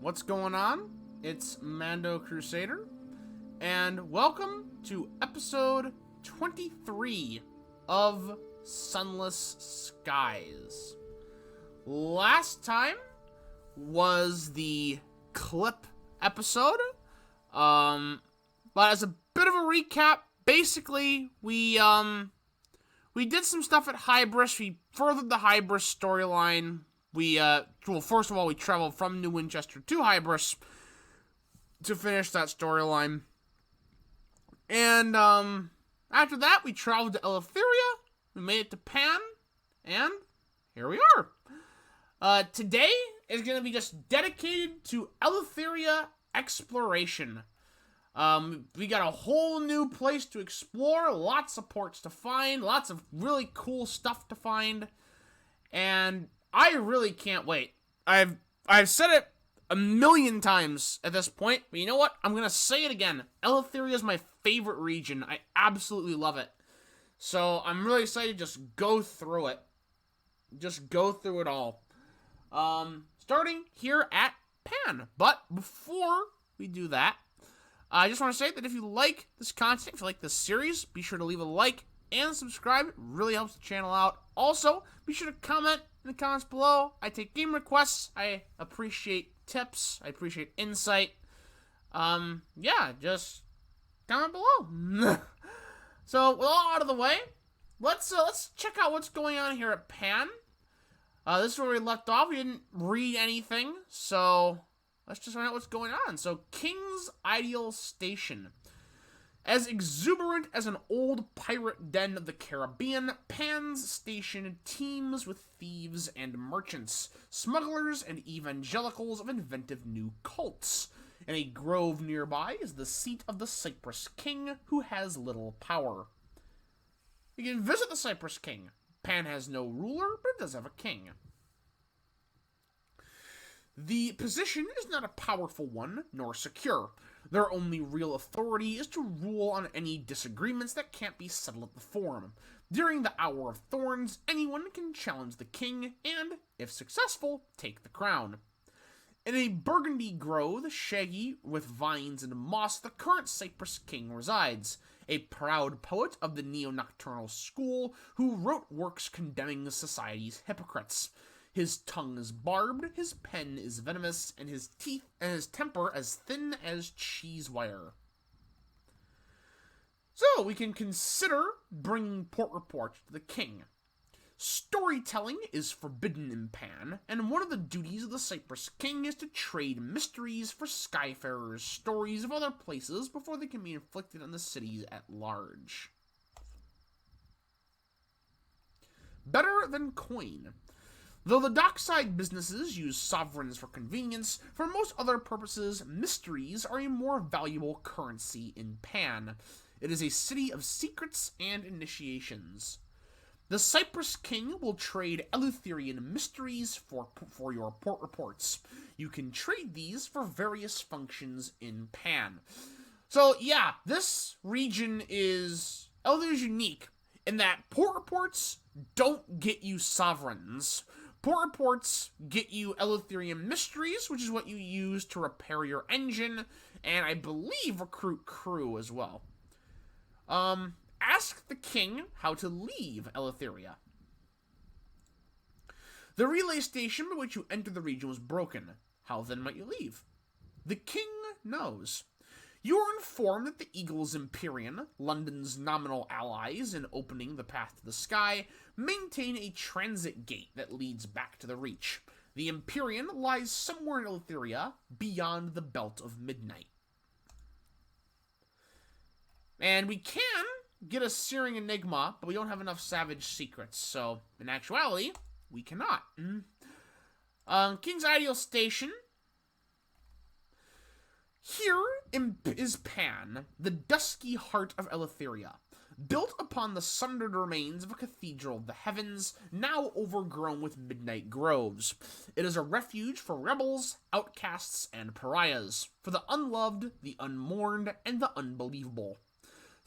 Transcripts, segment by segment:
what's going on? It's Mando Crusader, and welcome to episode 23 of Sunless Skies. Last time was the clip episode, but as a bit of a recap, basically, we did some stuff at Hybris. We furthered the Hybris storyline. First of all, we traveled from New Winchester to Hybris to finish that storyline. And, after that, we traveled to Eleutheria, we made it to Pan, and here we are. Today is going to be just dedicated to Eleutheria exploration. We got a whole new place to explore, lots of ports to find, lots of really cool stuff to find, and I really can't wait. I've said it a million times at this point, but you know what? I'm gonna say it again. Eleutheria is my favorite region. I absolutely love it. So I'm really excited to just go through it. Just go through it all. Starting here at Pan. But before we do that, I just want to say that if you like this content, if you like this series, be sure to leave a like and subscribe. It really helps the channel out. Also, be sure to comment in the comments below. I take game requests. I appreciate tips. I appreciate insight. Yeah, just comment below. So, with all out of the way, let's check out what's going on here at Pan. This is where we left off. We didn't read anything, so let's just find out what's going on. So, King's Ideal Station. As exuberant as an old pirate den of the Caribbean, Pan's station teems with thieves and merchants, smugglers and evangelicals of inventive new cults. In a grove nearby is the seat of the Cypress King, who has little power. You can visit the Cypress King. Pan has no ruler, but it does have a king. The position is not a powerful one, nor secure. Their only real authority is to rule on any disagreements that can't be settled at the Forum. During the Hour of Thorns, anyone can challenge the king and, if successful, take the crown. In a burgundy grove, shaggy with vines and moss, the current Cypress King resides, a proud poet of the neo-nocturnal school who wrote works condemning society's hypocrites. His tongue is barbed, his pen is venomous, and his teeth and his temper as thin as cheese wire. So, we can consider bringing port reports to the king. Storytelling is forbidden in Pan, and one of the duties of the Cypress King is to trade mysteries for Skyfarers' stories of other places before they can be inflicted on the cities at large. Better than coin. Though the dockside businesses use sovereigns for convenience, for most other purposes, mysteries are a more valuable currency in Pan. It is a city of secrets and initiations. The Cypress King will trade Eleutherian mysteries for your port reports. You can trade these for various functions in Pan. So, yeah, this region is unique in that port reports don't get you sovereigns. Port reports get you Eleutherian mysteries, which is what you use to repair your engine, and I believe recruit crew as well. Ask the king how to leave Eleutheria. The relay station by which you enter the region was broken. How then might you leave? The king knows. You are informed that the Eagles Empyrean, London's nominal allies in opening the path to the sky, maintain a transit gate that leads back to the Reach. The Empyrean lies somewhere in Eleutheria, beyond the Belt of Midnight. And we can get a Searing Enigma, but we don't have enough Savage Secrets, so in actuality, we cannot. King's Ideal Station. Here is Pan, the dusky heart of Eleutheria, built upon the sundered remains of a cathedral of the heavens, now overgrown with midnight groves. It is a refuge for rebels, outcasts, and pariahs, for the unloved, the unmourned, and the unbelievable.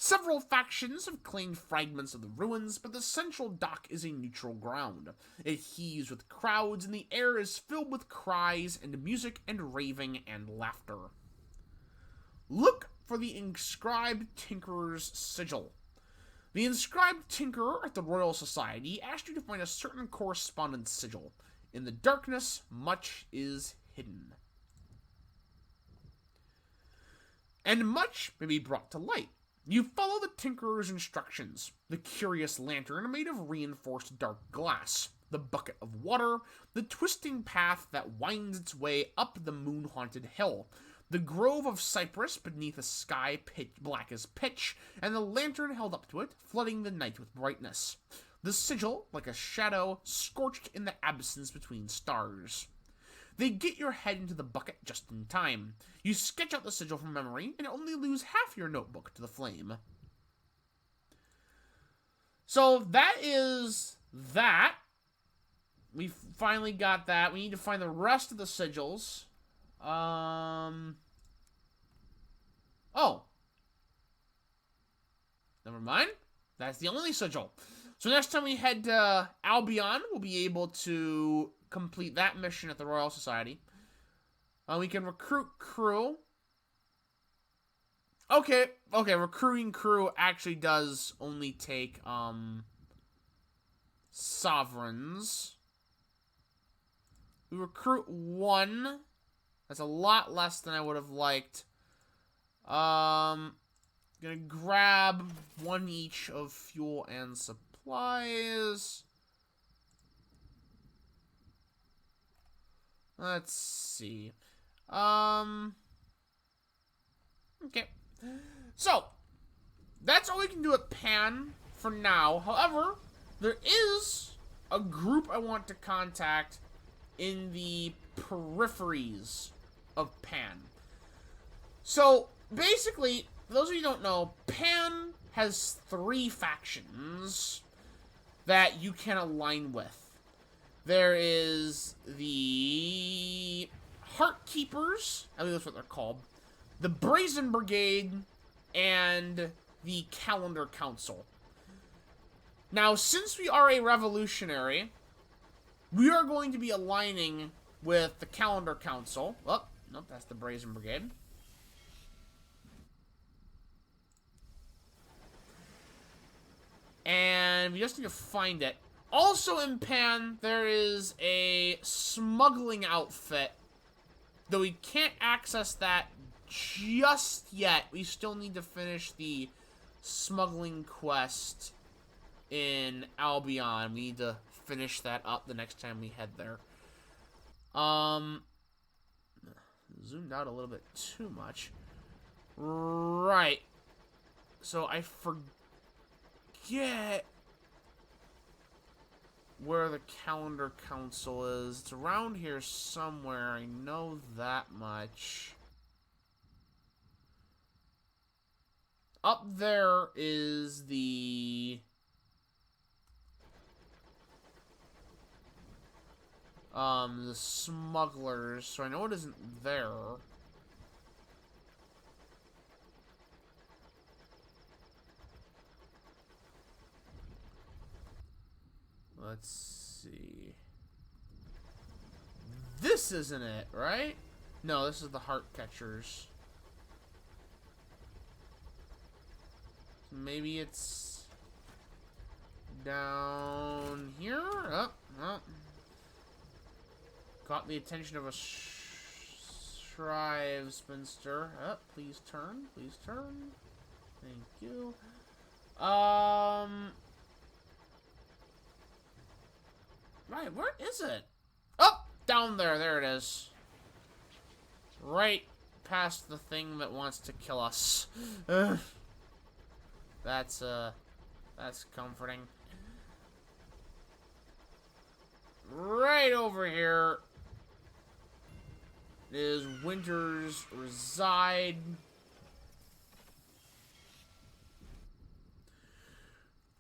Several factions have claimed fragments of the ruins, but the central dock is a neutral ground. It heaves with crowds, and the air is filled with cries and music and raving and laughter. Look for the inscribed Tinkerer's sigil. The inscribed Tinkerer at the Royal Society asked you to find a certain correspondence sigil. In the darkness, much is hidden. And much may be brought to light. You follow the Tinkerer's instructions. The curious lantern made of reinforced dark glass. The bucket of water. The twisting path that winds its way up the moon-haunted hill. The grove of cypress beneath a sky pitch black as pitch. And the lantern held up to it, flooding the night with brightness. The sigil, like a shadow, scorched in the absence between stars. They get your head into the bucket just in time. You sketch out the sigil from memory and only lose half your notebook to the flame. So that is that. We finally got that. We need to find the rest of the sigils. Oh. Never mind. That's the only sigil. So next time we head to Albion, we'll be able to complete that mission at the Royal Society. We can recruit crew. Okay, recruiting crew actually does only take, sovereigns. We recruit 1. That's a lot less than I would have liked. Gonna grab 1 each of fuel and supplies. Let's see. Okay. So, that's all we can do at Pan for now. However, there is a group I want to contact in the peripheries of Pan. So, basically, for those of you who don't know, Pan has 3 factions that you can align with. There is the Heart Keepers, I think that's what they're called, the Brazen Brigade, and the Calendar Council. Now, since we are a revolutionary, we are going to be aligning with the Calendar Council. Oh, nope, that's the Brazen Brigade. And we just need to find it. Also in Pan, there is a smuggling outfit, though we can't access that just yet. We still need to finish the smuggling quest in Albion. We need to finish that up the next time we head there. Zoomed out a little bit too much. Right. So I forget where the Calendar Council is. It's around here somewhere. I know that much. Up there is the smugglers, so I know it isn't there. Let's see. This isn't it, right? No, this is the Heart Catchers. Maybe it's down here? Oh, oh. Caught the attention of a Shrive Spinster. Oh, please turn. Please turn. Thank you. Right, where is it? Oh, down there. There it is. Right past the thing that wants to kill us. That's comforting. Right over here is Winter's Reside.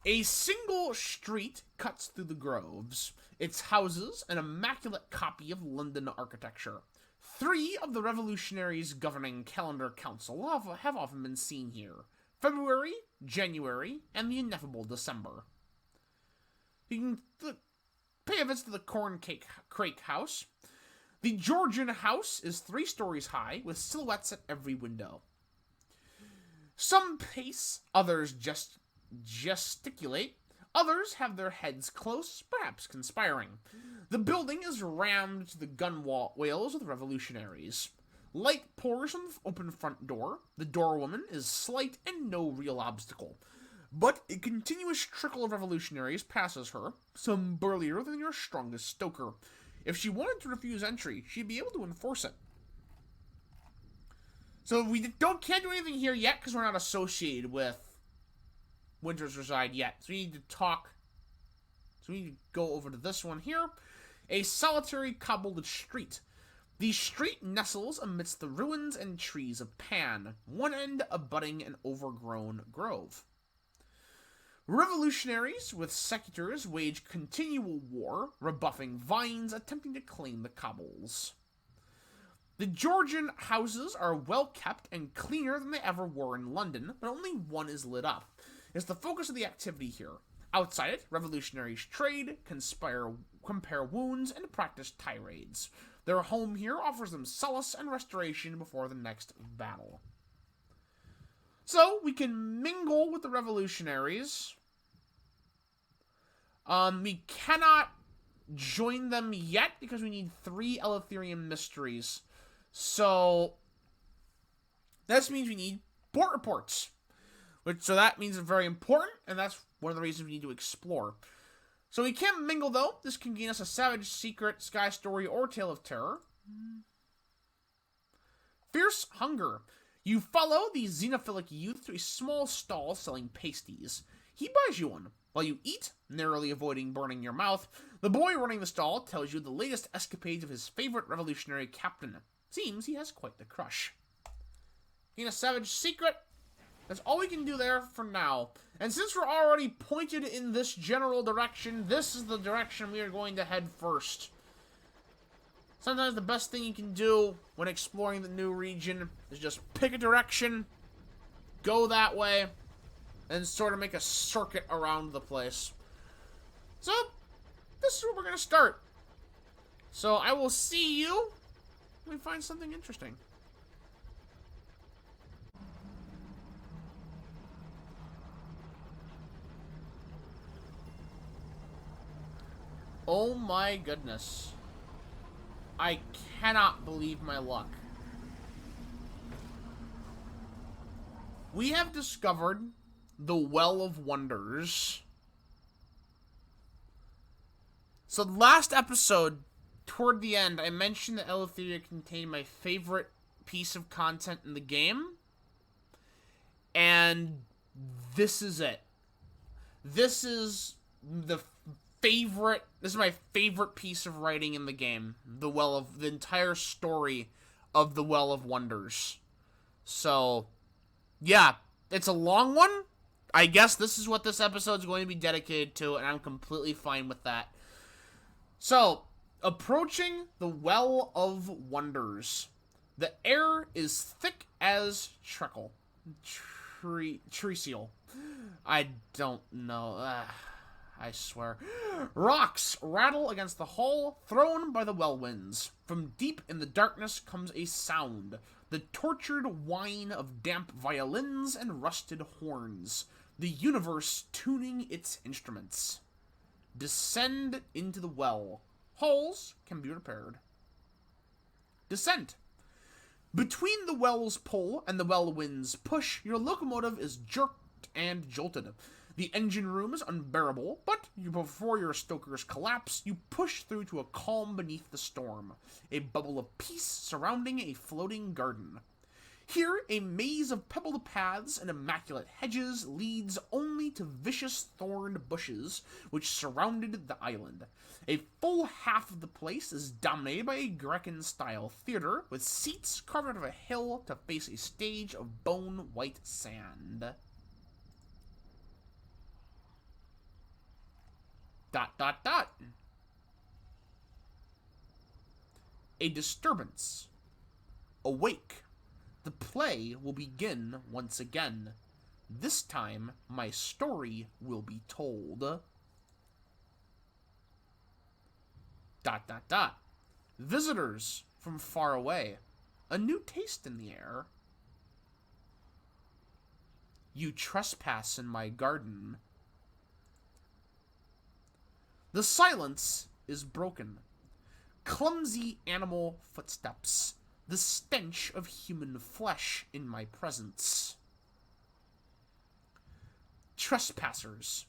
A single street cuts through the groves. Its houses an immaculate copy of London architecture. 3 of the revolutionaries governing Calendar Council have often been seen here. February, January, and the ineffable December. You can pay a visit to the Crake House. The Georgian house is 3 stories high, with silhouettes at every window. Some pace, others gesticulate, others have their heads close, perhaps conspiring. The building is rammed to the gunwales with revolutionaries. Light pours from the open front door. The doorwoman is slight and no real obstacle. But a continuous trickle of revolutionaries passes her, some burlier than your strongest stoker. If she wanted to refuse entry, she'd be able to enforce it. So we can't do anything here yet because we're not associated with Winter's Reside yet. So we need to talk. So we need to go over to this one here. A solitary cobbled street. The street nestles amidst the ruins and trees of Pan, one end abutting an overgrown grove. Revolutionaries with secutors wage continual war, rebuffing vines attempting to claim the cobbles. The Georgian houses are well kept and cleaner than they ever were in London, but only one is lit up. It's the focus of the activity here. Outside it, revolutionaries trade, compare wounds, and practice tirades. Their home here offers them solace and restoration before the next battle. So, we can mingle with the revolutionaries. We cannot join them yet because we need 3 Eleutherian mysteries. So, this means we need port reports. So that means it's very important, and that's one of the reasons we need to explore. So we can't mingle, though. This can gain us a savage, secret, sky story, or tale of terror. Fierce hunger. You follow the xenophilic youth to a small stall selling pasties. He buys you one. While you eat, narrowly avoiding burning your mouth, the boy running the stall tells you the latest escapades of his favorite revolutionary captain. Seems he has quite the crush. Gain a savage secret. That's all we can do there for now. And since we're already pointed in this general direction, this is the direction we are going to head first. Sometimes the best thing you can do when exploring the new region is just pick a direction, go that way, and sort of make a circuit around the place. So, this is where we're going to start. So, I will see you when we find something interesting. Oh my goodness. I cannot believe my luck. We have discovered the Well of Wonders. So last episode, toward the end, I mentioned that Eleutheria contained my favorite piece of content in the game. And this is it. This is my favorite piece of writing in the game. The entire story of the Well of Wonders. So, yeah, it's a long one. I guess this is what this episode is going to be dedicated to, and I'm completely fine with that. So, approaching the Well of Wonders. The air is thick as treacle. Treacle. I don't know. I swear. Rocks rattle against the hull, thrown by the well winds. From deep in the darkness comes a sound, the tortured whine of damp violins and rusted horns, the universe tuning its instruments. Descend into the well. Hulls can be repaired. Descent. Between the well's pull and the well wind's push, your locomotive is jerked and jolted. The engine room is unbearable, but before your stokers collapse, you push through to a calm beneath the storm, a bubble of peace surrounding a floating garden. Here, a maze of pebbled paths and immaculate hedges leads only to vicious thorned bushes which surrounded the island. A full half of the place is dominated by a Grecan-style theater with seats carved out of a hill to face a stage of bone-white sand. ... A disturbance. Awake. The play will begin once again. This time, my story will be told. ... Visitors from far away. A new taste in the air. You trespass in my garden. The silence is broken. Clumsy animal footsteps. The stench of human flesh in my presence. Trespassers,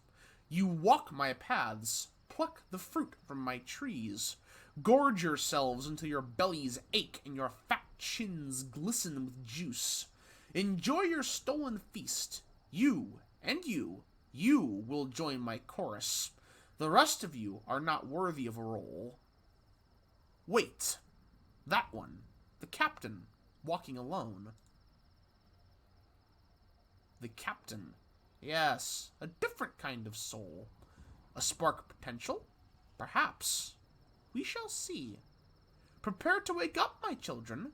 you walk my paths, pluck the fruit from my trees, gorge yourselves until your bellies ache and your fat chins glisten with juice. Enjoy your stolen feast. You will join my chorus. The rest of you are not worthy of a role. Wait, that one, the captain, walking alone. The captain. Yes, a different kind of soul. A spark of potential? Perhaps. We shall see. Prepare to wake up, my children.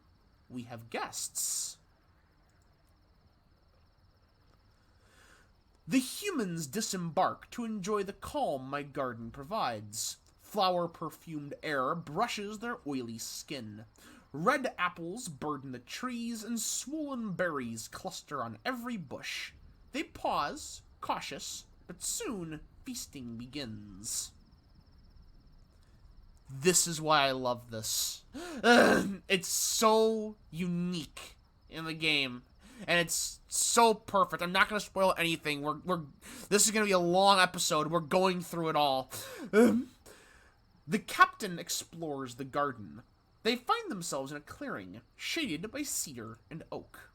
We have guests. The humans disembark to enjoy the calm my garden provides. Flower-perfumed air brushes their oily skin. Red apples burden the trees, and swollen berries cluster on every bush. They pause, cautious, but soon feasting begins. This is why I love this. It's so unique in the game, and it's so perfect. I'm not going to spoil anything. This is going to be a long episode. We're going through it all. The captain explores the garden. They find themselves in a clearing, shaded by cedar and oak.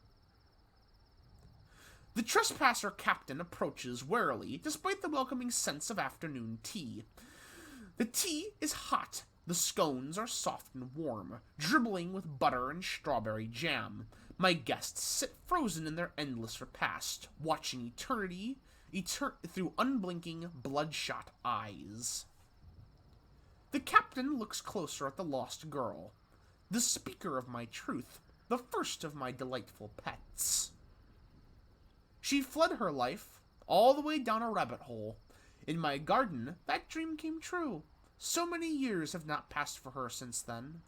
The trespasser captain approaches warily, despite the welcoming sense of afternoon tea. The tea is hot. The scones are soft and warm, dribbling with butter and strawberry jam. My guests sit frozen in their endless repast, watching eternity through unblinking, bloodshot eyes. The captain looks closer at the lost girl, the speaker of my truth, the first of my delightful pets. She fled her life, all the way down a rabbit hole. In my garden, that dream came true. So many years have not passed for her since then.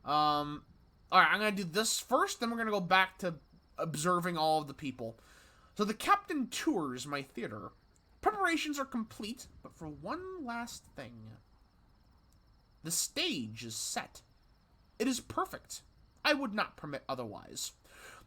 Alright, I'm gonna do this first, then we're gonna go back to observing all of the people. So the captain tours my theater. Preparations are complete, but for one last thing. The stage is set. It is perfect. I would not permit otherwise.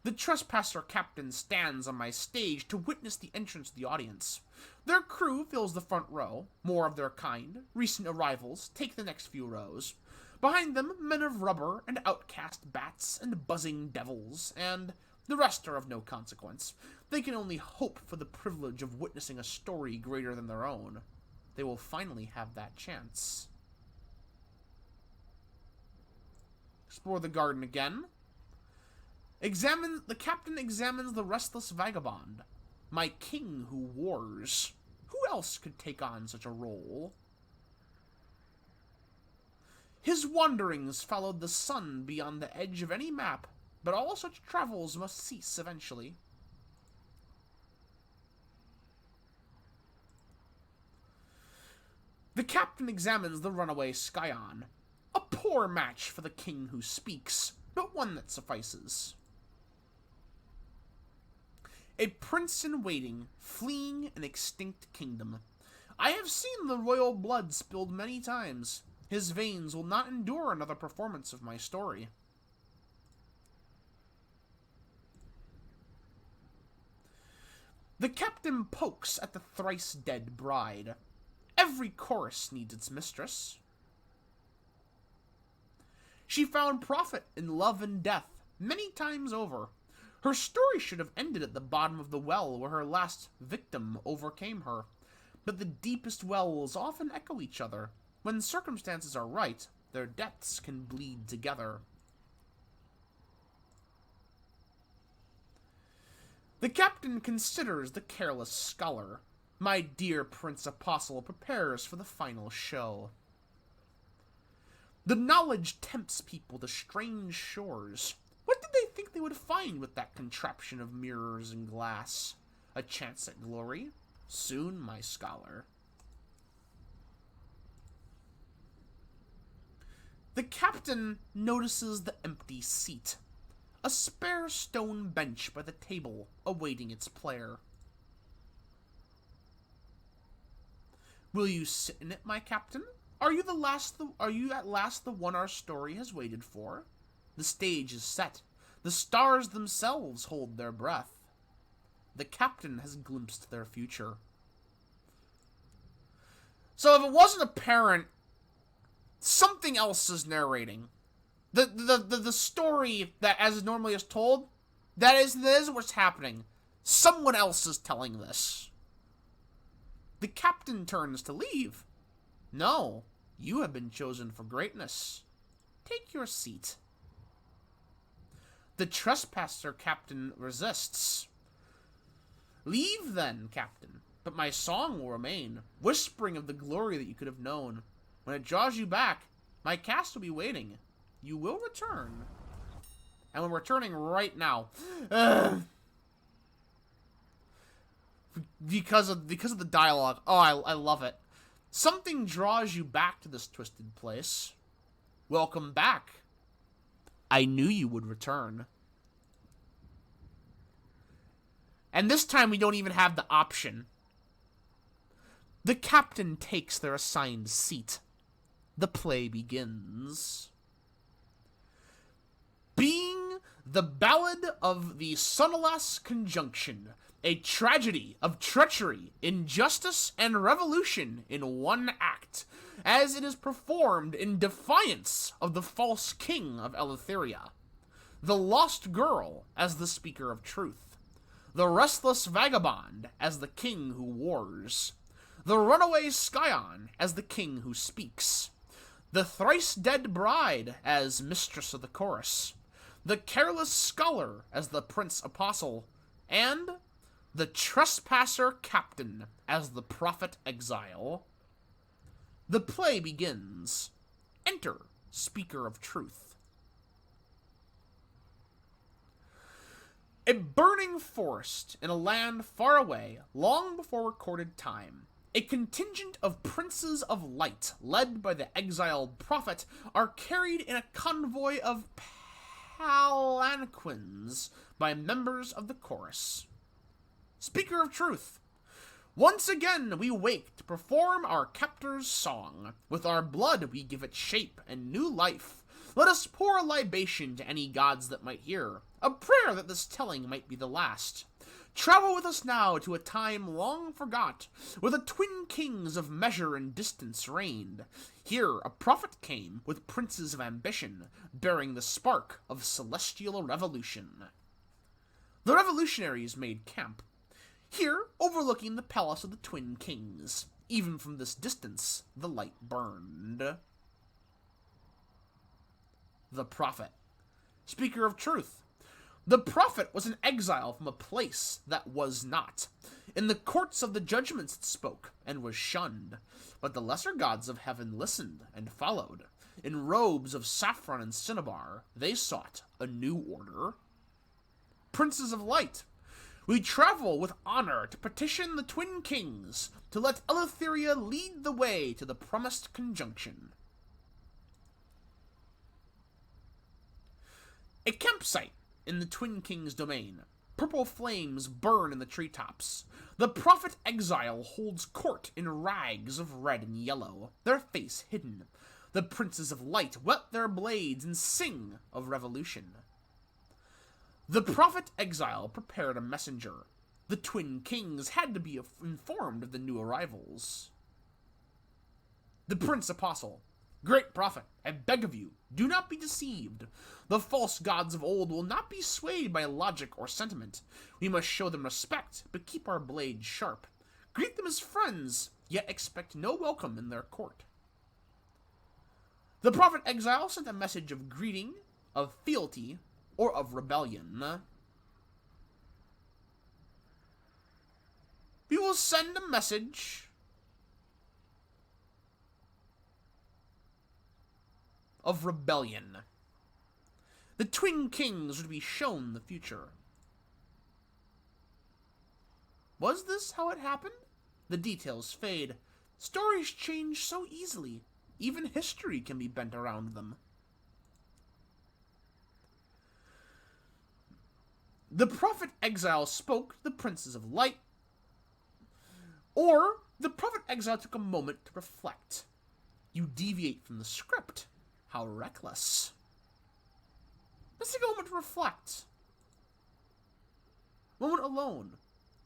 The trespasser captain stands on my stage to witness the entrance of the audience. Their crew fills the front row. More of their kind, recent arrivals, take the next few rows. Behind them, men of rubber and outcast bats and buzzing devils, and the rest are of no consequence. They can only hope for the privilege of witnessing a story greater than their own. They will finally have that chance. Explore the garden again. The captain examines the restless vagabond. My king who wars. Who else could take on such a role? His wanderings followed the sun beyond the edge of any map, but all such travels must cease eventually. The captain examines the runaway Scion. A poor match for the king who speaks, but one that suffices. A prince in waiting, fleeing an extinct kingdom. I have seen the royal blood spilled many times. His veins will not endure another performance of my story. The captain pokes at the thrice-dead bride. Every chorus needs its mistress. She found profit in love and death many times over. Her story should have ended at the bottom of the well where her last victim overcame her. But the deepest wells often echo each other. When circumstances are right, their depths can bleed together. The captain considers the careless scholar. My dear Prince Apostle prepares for the final show. The knowledge tempts people to strange shores. What did they think they would find with that contraption of mirrors and glass? A chance at glory? Soon, my scholar. The captain notices the empty seat. A spare stone bench by the table, awaiting its player. Will you sit in it, my captain? Are you at last the one our story has waited for? The stage is set. The stars themselves hold their breath. The captain has glimpsed their future. So if it wasn't apparent, something else is narrating. The story that as normally is told, that is what's happening. Someone else is telling this. The captain turns to leave. No, you have been chosen for greatness. Take your seat. The trespasser captain resists. Leave then, captain, but my song will remain, whispering of the glory that you could have known. When it draws you back, my cast will be waiting. You will return. And we're returning right now. Because of the dialogue. Oh, I love it. Something draws you back to this twisted place. Welcome back. I knew you would return. And this time we don't even have the option. The captain takes their assigned seat. The play begins. Being the Ballad of the Sunless Conjunction, a tragedy of treachery, injustice, and revolution in one act, as it is performed in defiance of the false king of Eleutheria, the lost girl as the speaker of truth, the restless vagabond as the king who wars, the runaway scion as the king who speaks, the thrice-dead bride as mistress of the chorus, the careless scholar as the prince apostle, and the trespasser captain as the prophet exile. The play begins. Enter, speaker of truth. A burning forest in a land far away, long before recorded time. A contingent of princes of light, led by the exiled prophet, are carried in a convoy of palanquins by members of the chorus. Speaker of truth, once again we wake to perform our captor's song. With our blood we give it shape and new life. Let us pour a libation to any gods that might hear, a prayer that this telling might be the last. Travel with us now to a time long forgot, where the twin kings of measure and distance reigned. Here a prophet came with princes of ambition, bearing the spark of celestial revolution. The revolutionaries made camp. Here, overlooking the palace of the twin kings. Even from this distance, the light burned. The prophet. Speaker of truth. The prophet was an exile from a place that was not. In the courts of the judgments it spoke, and was shunned. But the lesser gods of heaven listened and followed. In robes of saffron and cinnabar, they sought a new order. Princes of light. We travel with honor to petition the twin kings, to let Eleutheria lead the way to the promised conjunction. A campsite in the twin kings' domain. Purple flames burn in the treetops. The prophet exile holds court in rags of red and yellow, their face hidden. The princes of light whet their blades and sing of revolution. The prophet exile prepared a messenger. The twin kings had to be informed of the new arrivals. The prince apostle. Great prophet, I beg of you, do not be deceived. The false gods of old will not be swayed by logic or sentiment. We must show them respect, but keep our blades sharp. Greet them as friends, yet expect no welcome in their court. The prophet exile sent a message of greeting, of fealty, or of rebellion. We will send a message of rebellion. The twin kings would be shown the future. Was this how it happened? The details fade. Stories change so easily. Even history can be bent around them. The prophet exile spoke to the princes of light. Or, the prophet exile took a moment to reflect. You deviate from the script. How reckless. Let's take a moment to reflect. Moment alone.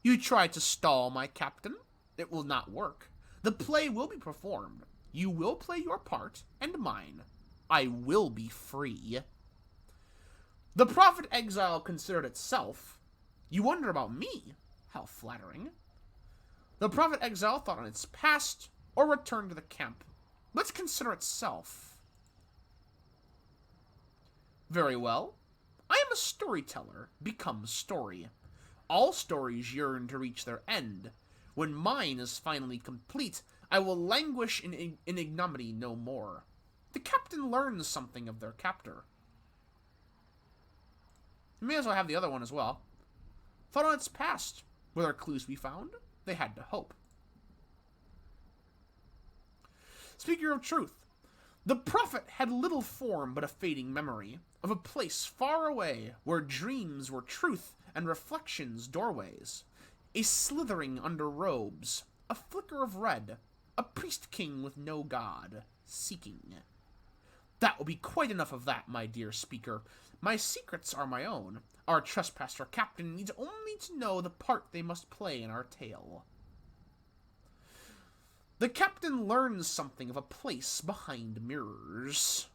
You try to stall my captain. It will not work. The play will be performed. You will play your part, and mine. I will be free. The prophet exile considered itself. You wonder about me? How flattering. The prophet exile thought on its past, or returned to the camp. Let's consider itself. Very well. I am a storyteller, become story. All stories yearn to reach their end. When mine is finally complete, I will languish in ignominy no more. The captain learns something of their captor. You may as well have the other one as well. Thought on its past. Were there clues to be found? They had to hope. Speaker of truth. The prophet had little form but a fading memory of a place far away where dreams were truth and reflections doorways. A slithering under robes, a flicker of red, a priest-king with no god, seeking. That will be quite enough of that, my dear speaker. My secrets are my own. Our trespasser captain needs only to know the part they must play in our tale. The captain learns something of a place behind mirrors.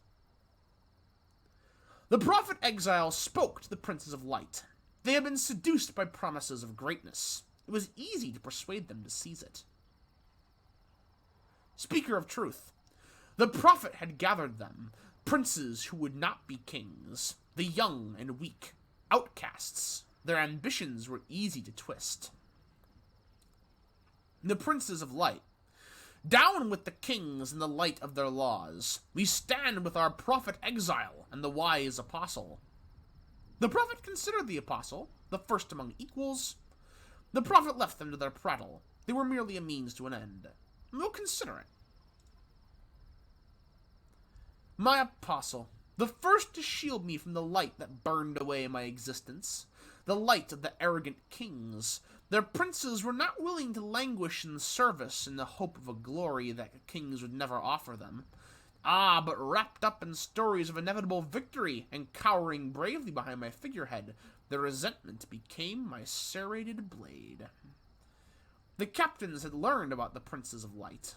The prophet exile spoke to the princes of light. They had been seduced by promises of greatness. It was easy to persuade them to seize it. Speaker of truth. The prophet had gathered them, princes who would not be kings, the young and weak, outcasts. Their ambitions were easy to twist. The princes of light. Down with the kings in the light of their laws. We stand with our prophet exile and the wise apostle. The prophet considered the apostle, the first among equals. The prophet left them to their prattle. They were merely a means to an end. We'll consider it. My apostle, the first to shield me from the light that burned away my existence, the light of the arrogant kings. Their princes were not willing to languish in service in the hope of a glory that kings would never offer them. Ah, but wrapped up in stories of inevitable victory and cowering bravely behind my figurehead, their resentment became my serrated blade. The captains had learned about the princes of light.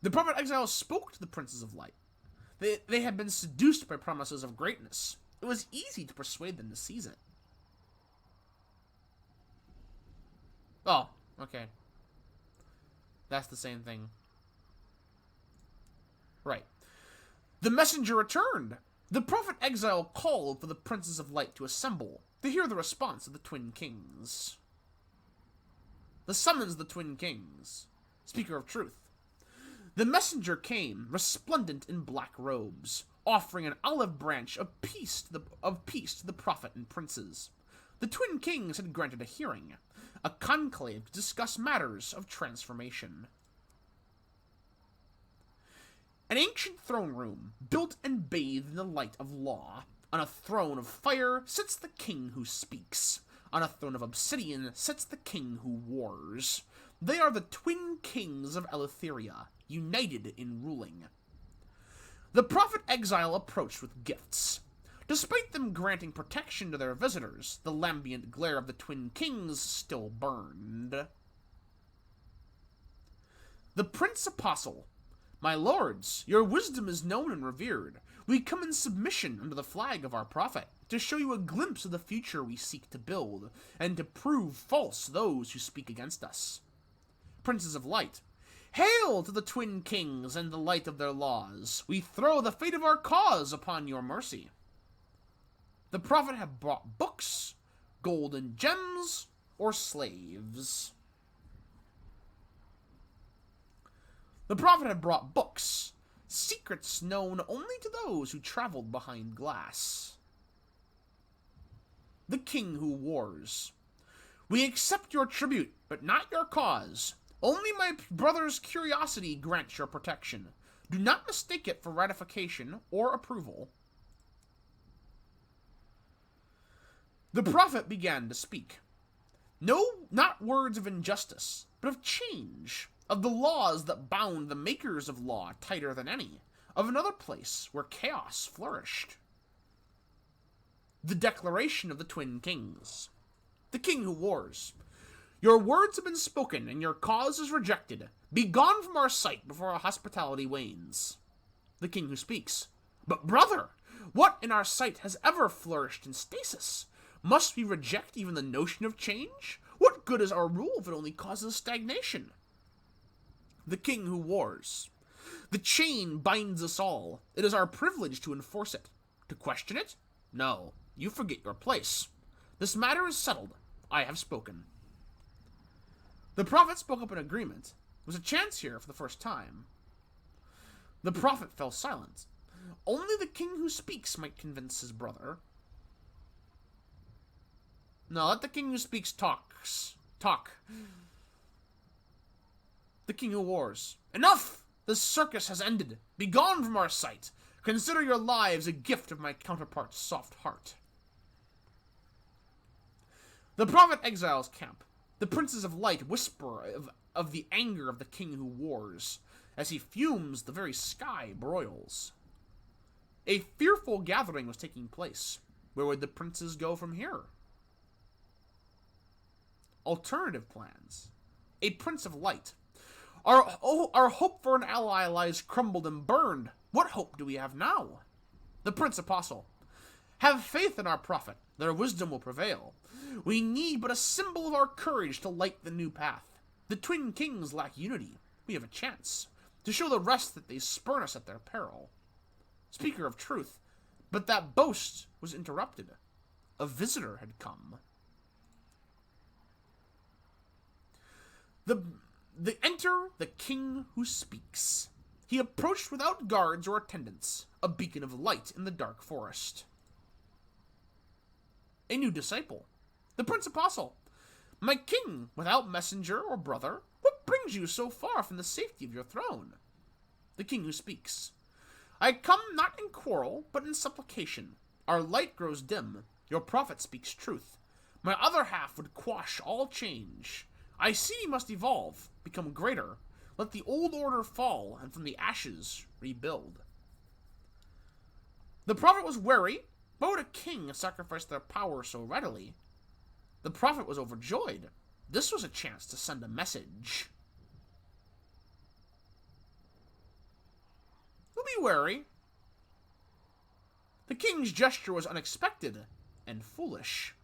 The prophet exile spoke to the princes of light. They had been seduced by promises of greatness. It was easy to persuade them to seize it. Oh, okay. That's the same thing. Right. The messenger returned. The prophet exile called for the princes of light to assemble, to hear the response of the twin kings. The summons of the twin kings. Speaker of truth. The messenger came, resplendent in black robes, offering an olive branch of peace to the prophet and princes. The twin kings had granted a hearing, a conclave to discuss matters of transformation. An ancient throne room, built and bathed in the light of law. On a throne of fire sits the king who speaks. On a throne of obsidian sits the king who wars. They are the twin kings of Eleutheria, united in ruling. The prophet exile approached with gifts. Despite them granting protection to their visitors, the lambent glare of the twin kings still burned. The prince apostle. My lords, your wisdom is known and revered. We come in submission under the flag of our prophet, to show you a glimpse of the future we seek to build, and to prove false those who speak against us. Princes of light. Hail to the twin kings and the light of their laws. We throw the fate of our cause upon your mercy. The prophet had brought books, gold and gems, or slaves. The prophet had brought books, secrets known only to those who traveled behind glass. The king who wars. We accept your tribute, but not your cause. Only my brother's curiosity grants your protection. Do not mistake it for ratification or approval. The prophet began to speak. No, not words of injustice, but of change, of the laws that bound the makers of law tighter than any, of another place where chaos flourished. The declaration of the twin kings. The king who wars. Your words have been spoken, and your cause is rejected. Be gone from our sight before our hospitality wanes. The king who speaks. But brother, what in our sight has ever flourished in stasis? Must we reject even the notion of change? What good is our rule if it only causes stagnation? The king who wars. The chain binds us all. It is our privilege to enforce it. To question it? No, you forget your place. This matter is settled. I have spoken. The prophet spoke up in agreement. There was a chance here for the first time. The prophet fell silent. Only the king who speaks might convince his brother. No, let the king who speaks talk. The king who wars. Enough! This circus has ended. Be gone from our sight. Consider your lives a gift of my counterpart's soft heart. The prophet exiles camp. The princes of light whisper of the anger of the king who wars. As he fumes, the very sky broils. A fearful gathering was taking place. Where would the princes go from here? Alternative plans. A prince of light. Our hope for an ally lies crumbled and burned. What hope do we have now? The prince apostle. Have faith in our prophet. Their wisdom will prevail. We need but a symbol of our courage to light the new path. The twin kings lack unity. We have a chance to show the rest that they spurn us at their peril. Speaker of truth, but that boast was interrupted. A visitor had come. Enter the king who speaks. He approached without guards or attendants, a beacon of light in the dark forest. A new disciple. The prince apostle. My king, without messenger or brother, what brings you so far from the safety of your throne? The king who speaks. I come not in quarrel, but in supplication. Our light grows dim. Your prophet speaks truth. My other half would quash all change. I see we must evolve, become greater. Let the old order fall, and from the ashes rebuild. The prophet was wary. Why would a king sacrifice their power so readily? The prophet was overjoyed. This was a chance to send a message. We'll be wary. The king's gesture was unexpected and foolish.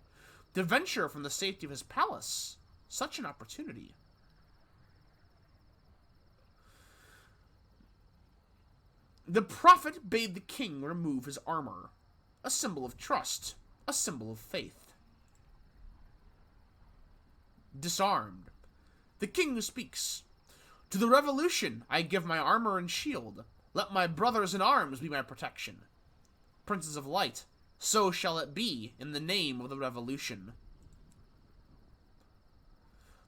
To venture from the safety of his palace, such an opportunity. The prophet bade the king remove his armor, a symbol of trust, a symbol of faith. Disarmed. The king who speaks. To the revolution I give my armor and shield. Let my brothers in arms be my protection. Princes of light, so shall it be in the name of the revolution.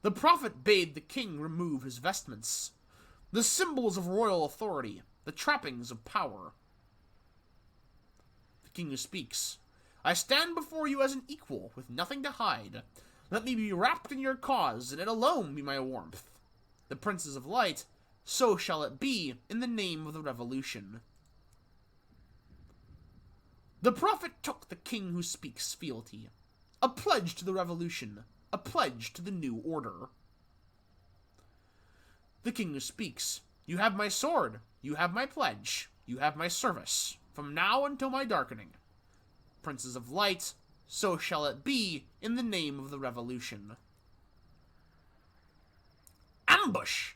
The prophet bade the king remove his vestments, the symbols of royal authority, the trappings of power. The king who speaks. I stand before you as an equal, with nothing to hide. Let me be wrapped in your cause, and it alone be my warmth. The princes of light, so shall it be in the name of the revolution. The prophet took the king who speaks fealty, a pledge to the revolution, a pledge to the new order. The king who speaks. You have my sword, you have my pledge, you have my service, from now until my darkening. Princes of light, so shall it be in the name of the revolution. Ambush!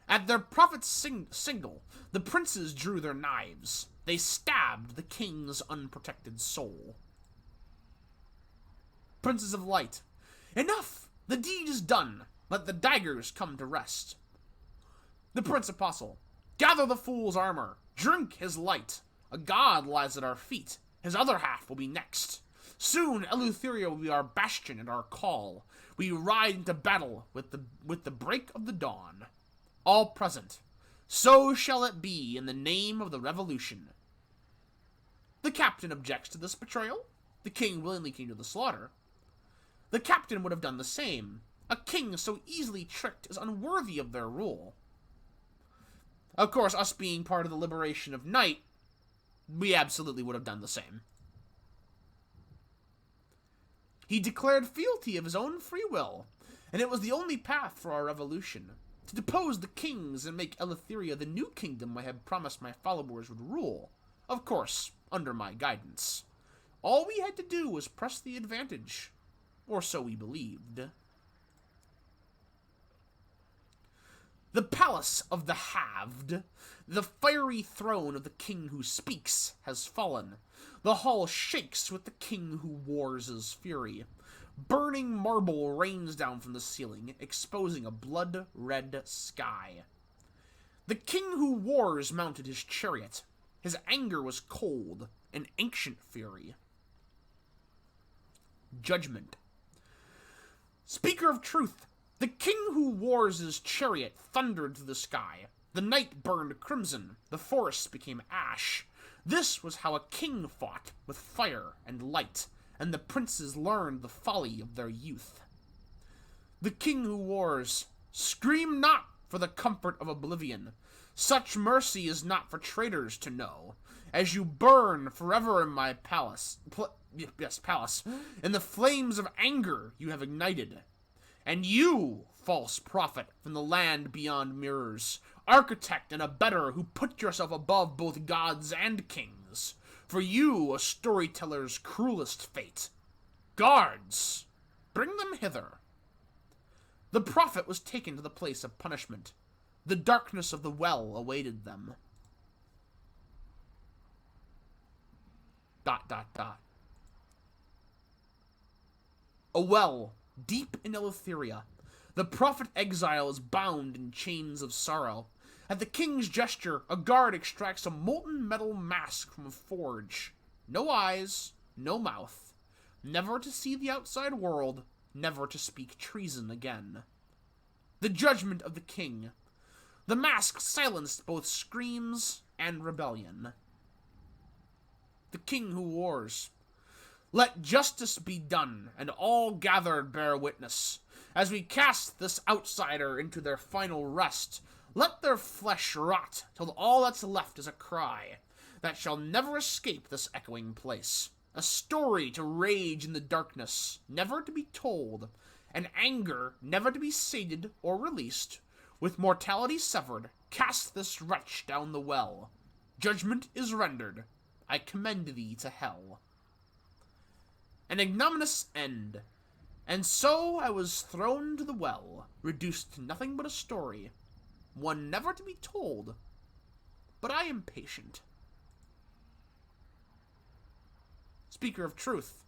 At their prophet's signal, the princes drew their knives. They stabbed the king's unprotected soul. Princes of light. Enough! The deed is done. Let the daggers come to rest. The Prince Apostle. Gather the fool's armor. Drink his light. A god lies at our feet. His other half will be next. Soon Eleutheria will be our bastion and our call. We ride into battle with the break of the dawn. All present. So shall it be in the name of the revolution. The captain objects to this betrayal. The king willingly came to the slaughter. The captain would have done the same. A king so easily tricked is unworthy of their rule. Of course, us being part of the liberation of night, we absolutely would have done the same. He declared fealty of his own free will, and it was the only path for our revolution. To depose the kings and make Eleutheria the new kingdom I had promised my followers would rule. Of course, under my guidance. All we had to do was press the advantage. Or so we believed. The palace of the Halved, the fiery throne of the king who speaks, has fallen. The hall shakes with the king who wars' fury. Burning marble rains down from the ceiling, exposing a blood-red sky. The king who wars mounted his chariot. His anger was cold, an ancient fury. Judgment. Speaker of truth, the king who wars his chariot thundered through the sky. The night burned crimson, the forests became ash. This was how a king fought, with fire and light, and the princes learned the folly of their youth. The king who wars, scream not for the comfort of oblivion. Such mercy is not for traitors to know. As you burn forever in my palace, in the flames of anger you have ignited. And you, false prophet from the land beyond mirrors, architect and abettor who put yourself above both gods and kings, for you a storyteller's cruelest fate. Guards, bring them hither. The prophet was taken to the place of punishment. The darkness of the well awaited them. ... A well, deep in Eleutheria. The prophet exile is bound in chains of sorrow. At the king's gesture, a guard extracts a molten metal mask from a forge. No eyes, no mouth. Never to see the outside world, never to speak treason again. The judgment of the king. The mask silenced both screams and rebellion. The king who wars. Let justice be done, and all gathered bear witness. As we cast this outsider into their final rest, let their flesh rot till all that's left is a cry that shall never escape this echoing place. A story to rage in the darkness, never to be told, an anger never to be sated or released. With mortality severed, cast this wretch down the well. Judgment is rendered. I commend thee to hell. An ignominious end. And so I was thrown to the well, reduced to nothing but a story, one never to be told. But I am patient. Speaker of truth.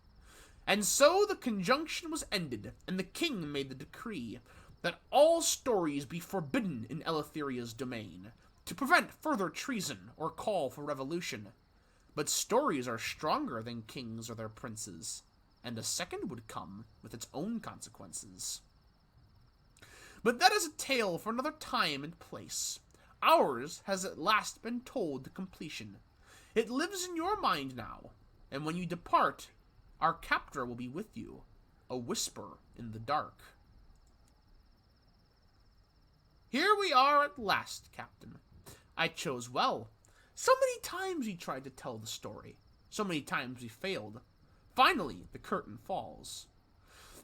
And so the conjunction was ended, and the king made the decree that all stories be forbidden in Eleutheria's domain, to prevent further treason or call for revolution. But stories are stronger than kings or their princes, and a second would come with its own consequences. But that is a tale for another time and place. Ours has at last been told to completion. It lives in your mind now, and when you depart, our captor will be with you, a whisper in the dark. Here we are at last, Captain. I chose well. So many times we tried to tell the story. So many times we failed. Finally, the curtain falls.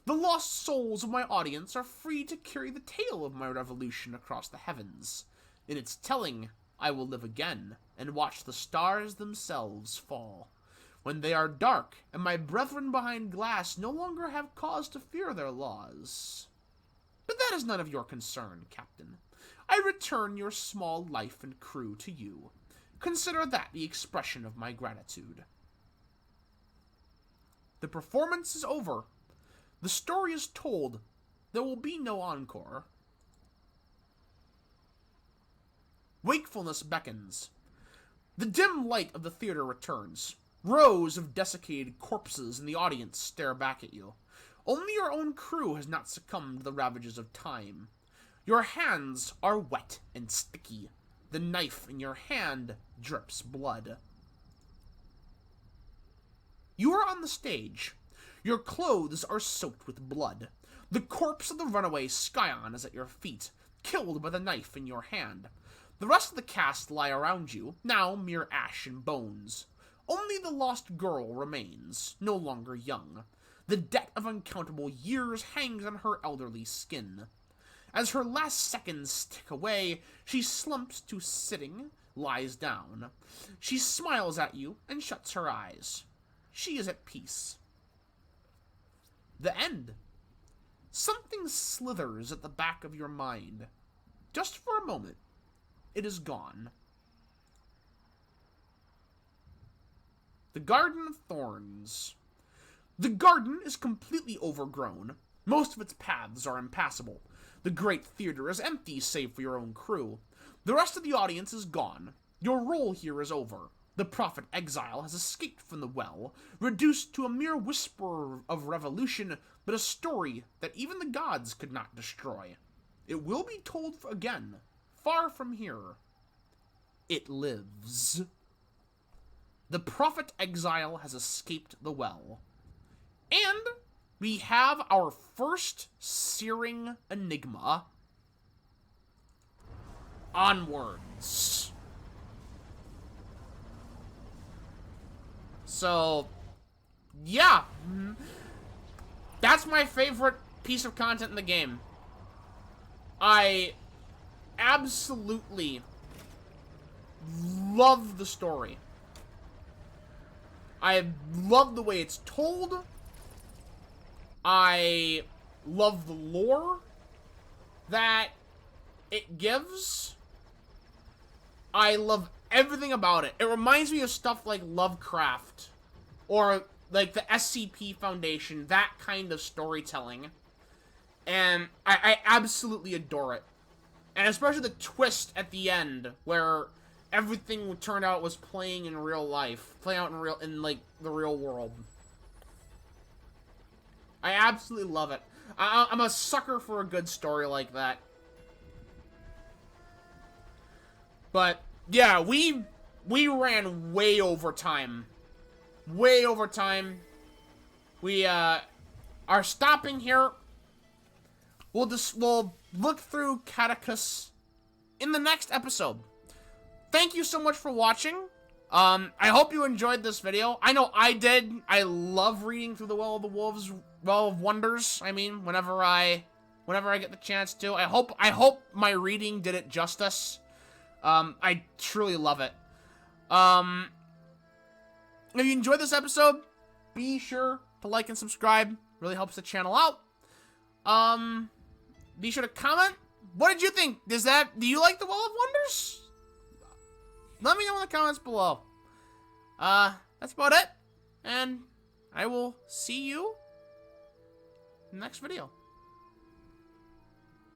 The lost souls of my audience are free to carry the tale of my revolution across the heavens. In its telling, I will live again, and watch the stars themselves fall. When they are dark, and my brethren behind glass no longer have cause to fear their laws. But that is none of your concern, Captain. I return your small life and crew to you. Consider that the expression of my gratitude. The performance is over. The story is told. There will be no encore. Wakefulness beckons. The dim light of the theater returns. Rows of desiccated corpses in the audience stare back at you. Only your own crew has not succumbed to the ravages of time. Your hands are wet and sticky. The knife in your hand drips blood. You are on the stage. Your clothes are soaked with blood. The corpse of the runaway Scion is at your feet, killed by the knife in your hand. The rest of the cast lie around you, now mere ash and bones. Only the lost girl remains, no longer young. The debt of uncountable years hangs on her elderly skin. As her last seconds tick away, she slumps to sitting, lies down. She smiles at you and shuts her eyes. She is at peace. The end. Something slithers at the back of your mind. Just for a moment, it is gone. The Garden of Thorns. The garden is completely overgrown. Most of its paths are impassable. The great theater is empty save for your own crew. The rest of the audience is gone. Your role here is over. The prophet exile has escaped from the well, reduced to a mere whisper of revolution, but a story that even the gods could not destroy. It will be told again, far from here. It lives. The prophet exile has escaped the well. And we have our first searing enigma. Onwards. So, yeah. That's my favorite piece of content in the game. I absolutely love the story. I love the way it's told. I love the lore that it gives. I love everything about it. It reminds me of stuff like Lovecraft or like the SCP Foundation, that kind of storytelling. And I absolutely adore it. And especially the twist at the end where everything turned out was playing in real life, playing out in like the real world. I absolutely love it. I'm a sucker for a good story like that. But yeah, we ran way over time. Way over time. We are stopping here. We'll look through Catechus in the next episode. Thank you so much for watching. I hope you enjoyed this video. I know I did. I love reading through the Well of the Wolves, Well of Wonders. I mean, whenever I get the chance to. I hope my reading did it justice. I truly love it. If you enjoyed this episode, be sure to like and subscribe. Really helps the channel out. Be sure to comment. What did you think? Do you like the Well of Wonders? Let me know in the comments below. That's about it. And I will see you in the next video.